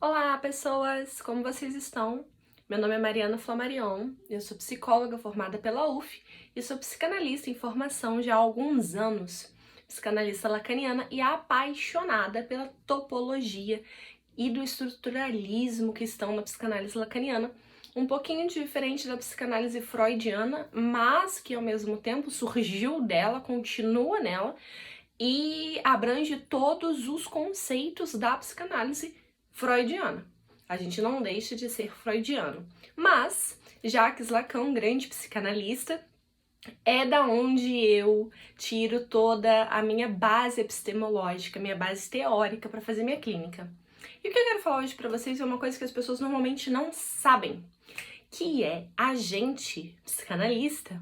Olá, pessoas! Como vocês estão? Meu nome é Mariana Flammarion, eu sou psicóloga formada pela UF e sou psicanalista em formação já há alguns anos, psicanalista lacaniana e apaixonada pela topologia e do estruturalismo que estão na psicanálise lacaniana, um pouquinho diferente da psicanálise freudiana, mas que ao mesmo tempo surgiu dela, continua nela e abrange todos os conceitos da psicanálise freudiana. A gente não deixa de ser freudiano. Mas Jacques Lacan, grande psicanalista, é da onde eu tiro toda a minha base epistemológica, minha base teórica para fazer minha clínica. E o que eu quero falar hoje para vocês é uma coisa que as pessoas normalmente não sabem, que é a gente, psicanalista,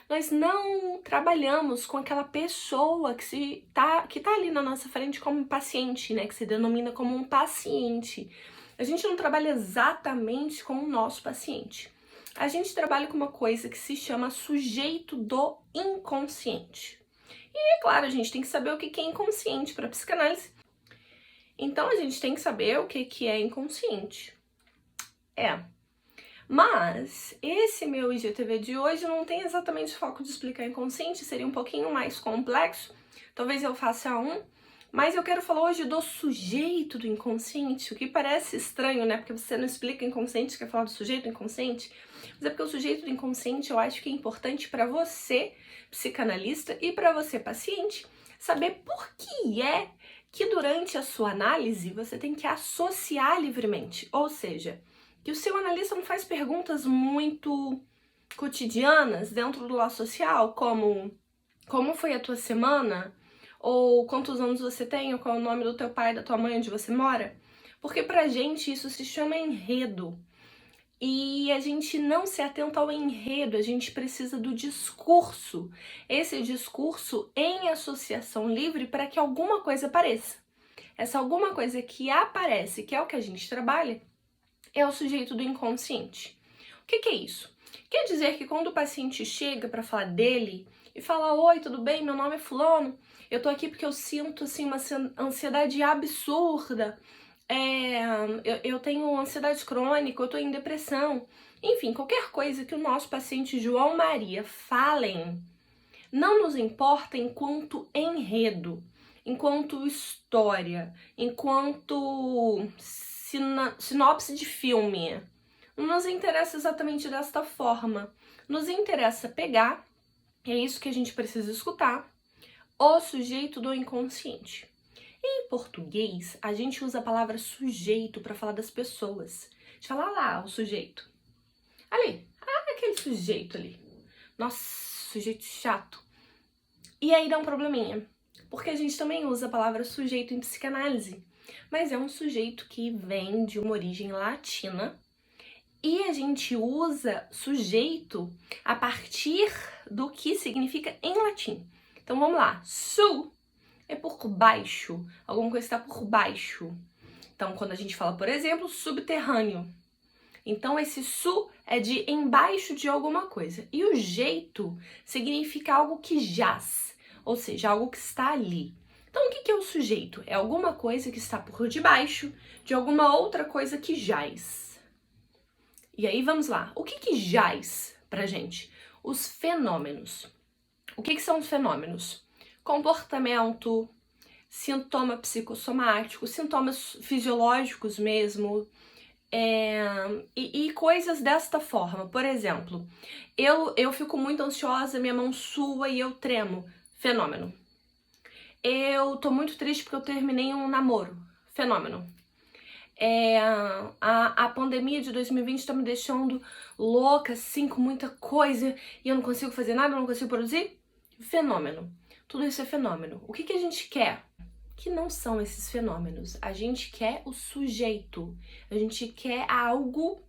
nós não trabalhamos com aquela pessoa que tá ali na nossa frente como paciente, né? Que se denomina como um paciente. A gente não trabalha exatamente com o nosso paciente. A gente trabalha com uma coisa que se chama sujeito do inconsciente. E é claro, a gente tem que saber o que é inconsciente para psicanálise. Então a gente tem que saber o que é inconsciente. Mas esse meu IGTV de hoje não tem exatamente foco de explicar inconsciente, seria um pouquinho mais complexo. Talvez eu faça um, mas eu quero falar hoje do sujeito do inconsciente, o que parece estranho, né? Porque você não explica inconsciente, quer falar do sujeito do inconsciente. Mas é porque o sujeito do inconsciente eu acho que é importante para você, psicanalista, e para você, paciente, saber por que é que durante a sua análise você tem que associar livremente, ou seja, que o seu analista não faz perguntas muito cotidianas dentro do laço social, como foi a tua semana, ou quantos anos você tem, ou qual é o nome do teu pai, da tua mãe, onde você mora, porque pra gente isso se chama enredo. E a gente não se atenta ao enredo, a gente precisa do discurso. Esse discurso em associação livre para que alguma coisa apareça. Essa alguma coisa que aparece, que é o que a gente trabalha, é o sujeito do inconsciente. O que é isso? Quer dizer que quando o paciente chega para falar dele e fala: oi, tudo bem? Meu nome é fulano, eu tô aqui porque eu sinto assim uma ansiedade absurda, eu tenho ansiedade crônica, eu tô em depressão, enfim, qualquer coisa que o nosso paciente João Maria falem, não nos importa enquanto enredo, enquanto história, enquanto sinopse de filme. Não nos interessa exatamente desta forma. Nos interessa pegar, e é isso que a gente precisa escutar, o sujeito do inconsciente. Em português, a gente usa a palavra sujeito para falar das pessoas. A gente fala lá, o sujeito. Ali, aquele sujeito ali. Nossa, sujeito chato. E aí dá um probleminha, porque a gente também usa a palavra sujeito em psicanálise, mas é um sujeito que vem de uma origem latina e a gente usa sujeito a partir do que significa em latim. Então vamos lá, su é por baixo, alguma coisa está por baixo. Então quando a gente fala, por exemplo, subterrâneo, então esse su é de embaixo de alguma coisa. E o jeito significa algo que jaz, ou seja, algo que está ali. Então o que é o sujeito? É alguma coisa que está por debaixo de alguma outra coisa que jaz. E aí vamos lá, o que jaz pra gente? Os fenômenos. O que são os fenômenos? Comportamento, sintoma psicossomático, sintomas fisiológicos mesmo, e coisas desta forma. Por exemplo, eu fico muito ansiosa, minha mão sua e eu tremo. Fenômeno. Eu tô muito triste porque eu terminei um namoro. Fenômeno. A pandemia de 2020 tá me deixando louca, assim, com muita coisa e eu não consigo fazer nada, eu não consigo produzir. Fenômeno. Tudo isso é fenômeno. O que a gente quer? Que não são esses fenômenos. A gente quer o sujeito. A gente quer algo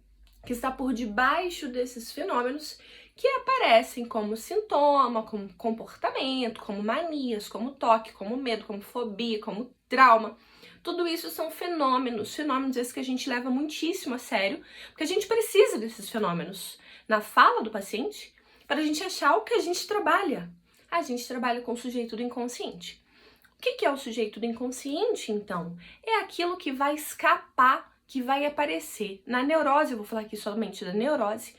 que está por debaixo desses fenômenos que aparecem como sintoma, como comportamento, como manias, como toque, como medo, como fobia, como trauma. Tudo isso são fenômenos esses que a gente leva muitíssimo a sério, porque a gente precisa desses fenômenos na fala do paciente para a gente achar o que a gente trabalha. A gente trabalha com o sujeito do inconsciente. O que é o sujeito do inconsciente, então? É aquilo que vai escapar que vai aparecer na neurose, eu vou falar aqui somente da neurose,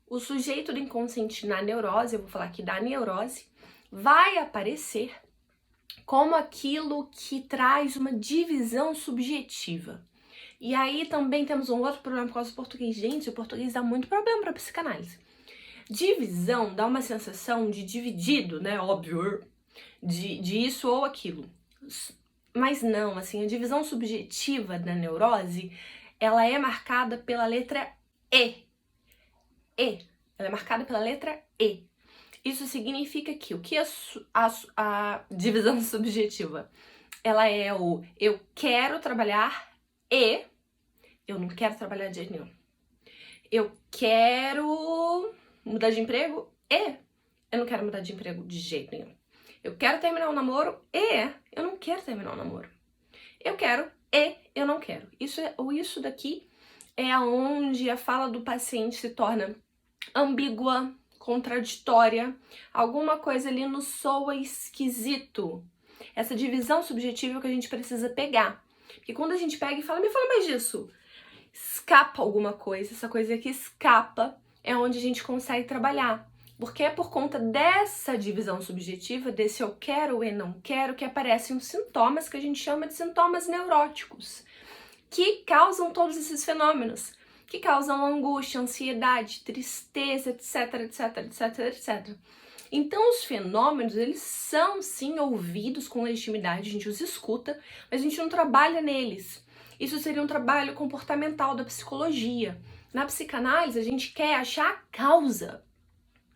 o sujeito do inconsciente na neurose, eu vou falar aqui da neurose, vai aparecer como aquilo que traz uma divisão subjetiva. E aí também temos um outro problema por causa do português. Gente, o português dá muito problema para psicanálise. Divisão dá uma sensação de dividido, né? Óbvio, de isso ou aquilo. Mas não, assim, a divisão subjetiva da neurose, ela é marcada pela letra E. Ela é marcada pela letra E. Isso significa que o que a divisão subjetiva? Ela é o eu quero trabalhar e eu não quero trabalhar de jeito nenhum. Eu quero mudar de emprego e eu não quero mudar de emprego de jeito nenhum. Eu quero terminar o namoro e eu não quero terminar o namoro. Eu quero e eu não quero. Isso daqui é onde a fala do paciente se torna ambígua, contraditória, alguma coisa ali nos soa esquisito. Essa divisão subjetiva é o que a gente precisa pegar. Porque quando a gente pega e fala, me fala mais disso, escapa alguma coisa, essa coisa que escapa é onde a gente consegue trabalhar. Porque é por conta dessa divisão subjetiva, desse eu quero e não quero, que aparecem os sintomas que a gente chama de sintomas neuróticos, que causam todos esses fenômenos, que causam angústia, ansiedade, tristeza, etc, etc, etc, etc. Então, os fenômenos, eles são, sim, ouvidos com legitimidade, a gente os escuta, mas a gente não trabalha neles. Isso seria um trabalho comportamental da psicologia. Na psicanálise, a gente quer achar a causa.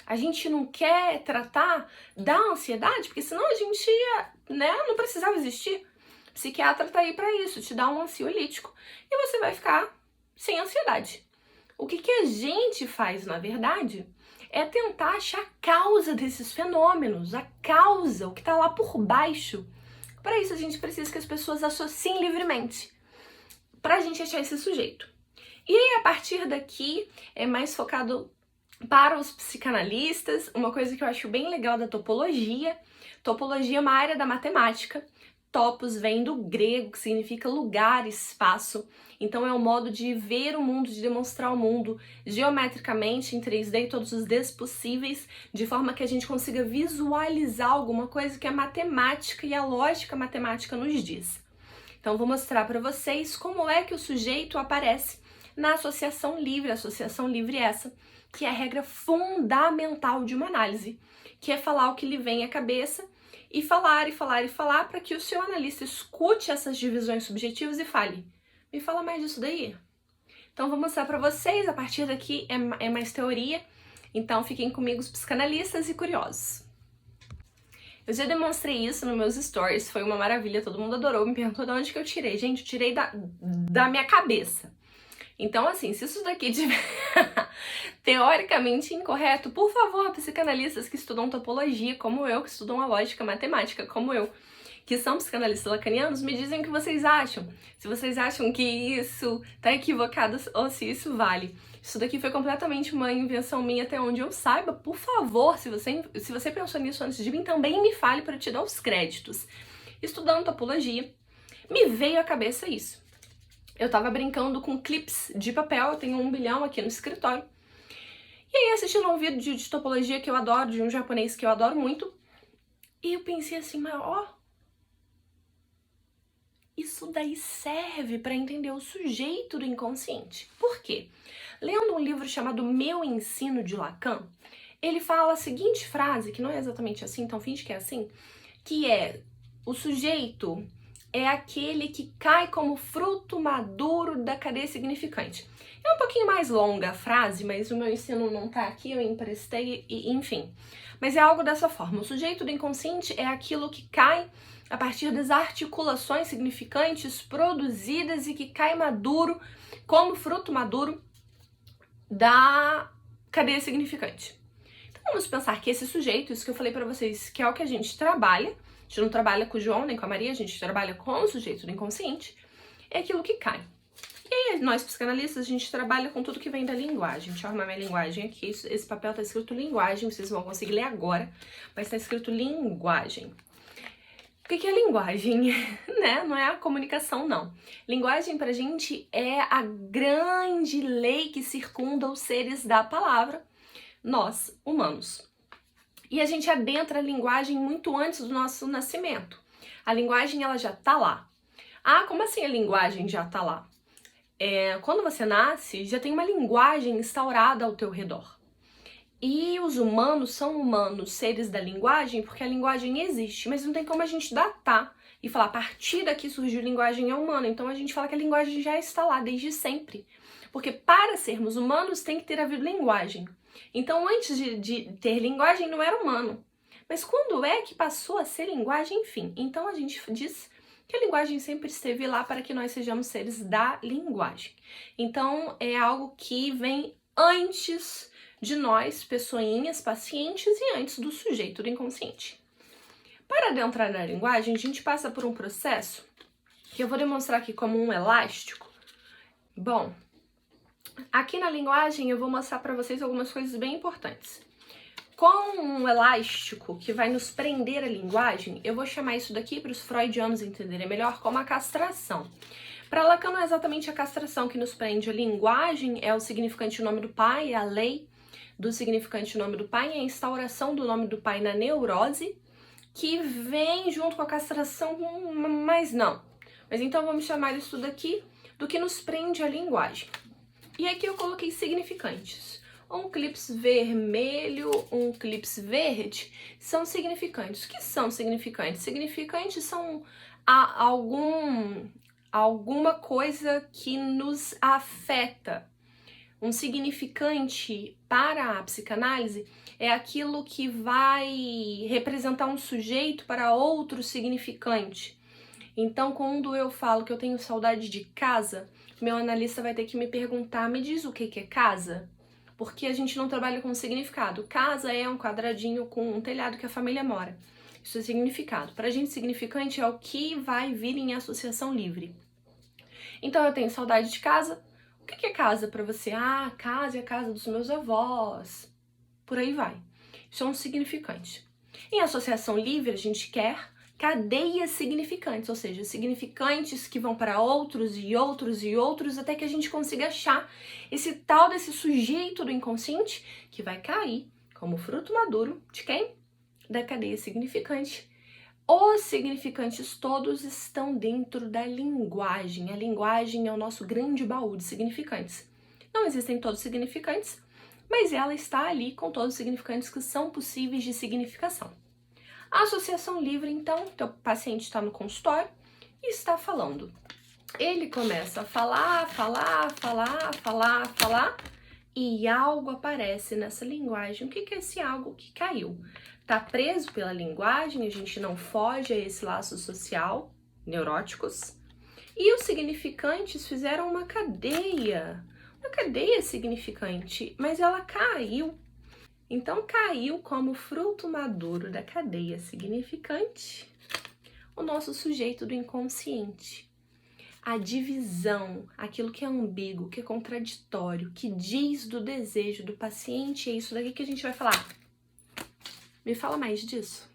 A gente não quer tratar da ansiedade, porque senão a gente não precisava existir. O psiquiatra tá aí para isso, te dá um ansiolítico e você vai ficar sem ansiedade. O que a gente faz, na verdade, é tentar achar a causa desses fenômenos, a causa, o que está lá por baixo. Para isso, a gente precisa que as pessoas associem livremente, para a gente achar esse sujeito. E aí, a partir daqui, é mais focado para os psicanalistas, uma coisa que eu acho bem legal da topologia. Topologia é uma área da matemática. Topos vem do grego, que significa lugar, espaço. Então é um modo de ver o mundo, de demonstrar o mundo geometricamente, em 3D, todos os Ds possíveis, de forma que a gente consiga visualizar alguma coisa que a matemática e a lógica matemática nos diz. Então vou mostrar para vocês como é que o sujeito aparece na associação livre. A associação livre é essa, que é a regra fundamental de uma análise, que é falar o que lhe vem à cabeça e falar e falar e falar para que o seu analista escute essas divisões subjetivas e fale, me fala mais disso daí. Então vou mostrar para vocês, a partir daqui é mais teoria, então fiquem comigo os psicanalistas e curiosos. Eu já demonstrei isso nos meus stories, foi uma maravilha, todo mundo adorou, me perguntou de onde que eu tirei. Gente, eu tirei da minha cabeça. Então, assim, se isso daqui tiver teoricamente incorreto, por favor, psicanalistas que estudam topologia, como eu, que estudam a lógica matemática, como eu, que são psicanalistas lacanianos, me dizem o que vocês acham. Se vocês acham que isso tá equivocado ou se isso vale. Isso daqui foi completamente uma invenção minha até onde eu saiba. Por favor, se você pensou nisso antes de mim, também me fale para te dar os créditos. Estudando topologia, me veio à cabeça isso. Eu tava brincando com clips de papel, eu tenho 1 bilhão aqui no escritório. E aí assistindo um vídeo de topologia que eu adoro, de um japonês que eu adoro muito. E eu pensei assim, mas ó, isso daí serve para entender o sujeito do inconsciente. Por quê? Lendo um livro chamado Meu Ensino, de Lacan, ele fala a seguinte frase, que não é exatamente assim, então finge que é assim, que é, o sujeito é aquele que cai como fruto maduro da cadeia significante. É um pouquinho mais longa a frase, mas o meu ensino não tá aqui, eu emprestei, enfim. Mas é algo dessa forma. O sujeito do inconsciente é aquilo que cai a partir das articulações significantes produzidas e que cai maduro, como fruto maduro da cadeia significante. Então vamos pensar que esse sujeito, isso que eu falei pra vocês, que é o que a gente trabalha, a gente não trabalha com o João nem com a Maria, a gente trabalha com o sujeito do inconsciente, é aquilo que cai. E aí, nós psicanalistas, a gente trabalha com tudo que vem da linguagem. Deixa eu arrumar minha linguagem aqui. Esse papel tá escrito linguagem, vocês vão conseguir ler agora, mas tá escrito linguagem. O que é linguagem? Né? Não é a comunicação, não. Linguagem pra gente é a grande lei que circunda os seres da palavra, nós, humanos. E a gente adentra a linguagem muito antes do nosso nascimento. A linguagem, ela já tá lá. Ah, como assim a linguagem já tá lá? Quando você nasce, já tem uma linguagem instaurada ao teu redor. E os humanos são humanos, seres da linguagem, porque a linguagem existe, mas não tem como a gente datar e falar, a partir daqui surgiu linguagem humana. Então a gente fala que a linguagem já está lá desde sempre. Porque para sermos humanos tem que ter havido linguagem. Então antes de ter linguagem não era humano. Mas quando é que passou a ser linguagem, enfim? Então a gente diz que a linguagem sempre esteve lá para que nós sejamos seres da linguagem. Então é algo que vem antes de nós, pessoinhas, pacientes, e antes do sujeito, do inconsciente. Para adentrar na linguagem, a gente passa por um processo que eu vou demonstrar aqui como um elástico. Bom, aqui na linguagem eu vou mostrar para vocês algumas coisas bem importantes. Com um elástico que vai nos prender a linguagem, eu vou chamar isso daqui para os freudianos entenderem melhor como a castração. Para Lacan não é exatamente a castração que nos prende a linguagem, é o significante nome do pai, é a lei do significante nome do pai, é a instauração do nome do pai na neurose, que vem junto com a castração, mas não. Mas então vamos chamar isso daqui do que nos prende a linguagem. E aqui eu coloquei significantes. Um clips vermelho, um clips verde são significantes. O que são significantes? Significantes são alguma coisa que nos afeta. Um significante para a psicanálise é aquilo que vai representar um sujeito para outro significante. Então, quando eu falo que eu tenho saudade de casa, meu analista vai ter que me perguntar, me diz o que é casa? Porque a gente não trabalha com significado. Casa é um quadradinho com um telhado que a família mora. Isso é significado. Para a gente, significante é o que vai vir em associação livre. Então, eu tenho saudade de casa. O que é casa para você? Ah, casa é a casa dos meus avós. Por aí vai. Isso é um significante. Em associação livre, a gente quer cadeias significantes, ou seja, significantes que vão para outros e outros e outros, até que a gente consiga achar esse tal desse sujeito do inconsciente que vai cair como fruto maduro de quem? Da cadeia significante. Os significantes todos estão dentro da linguagem. A linguagem é o nosso grande baú de significantes. Não existem todos os significantes, mas ela está ali com todos os significantes que são possíveis de significação. A associação livre, então, o paciente está no consultório e está falando. Ele começa a falar, e algo aparece nessa linguagem. O que é esse algo que caiu? Está preso pela linguagem, a gente não foge a esse laço social, neuróticos. E os significantes fizeram uma cadeia significante, mas ela caiu. Então caiu como fruto maduro da cadeia significante o nosso sujeito do inconsciente. A divisão, aquilo que é ambíguo, que é contraditório, que diz do desejo do paciente, é isso daqui que a gente vai falar. Me fala mais disso.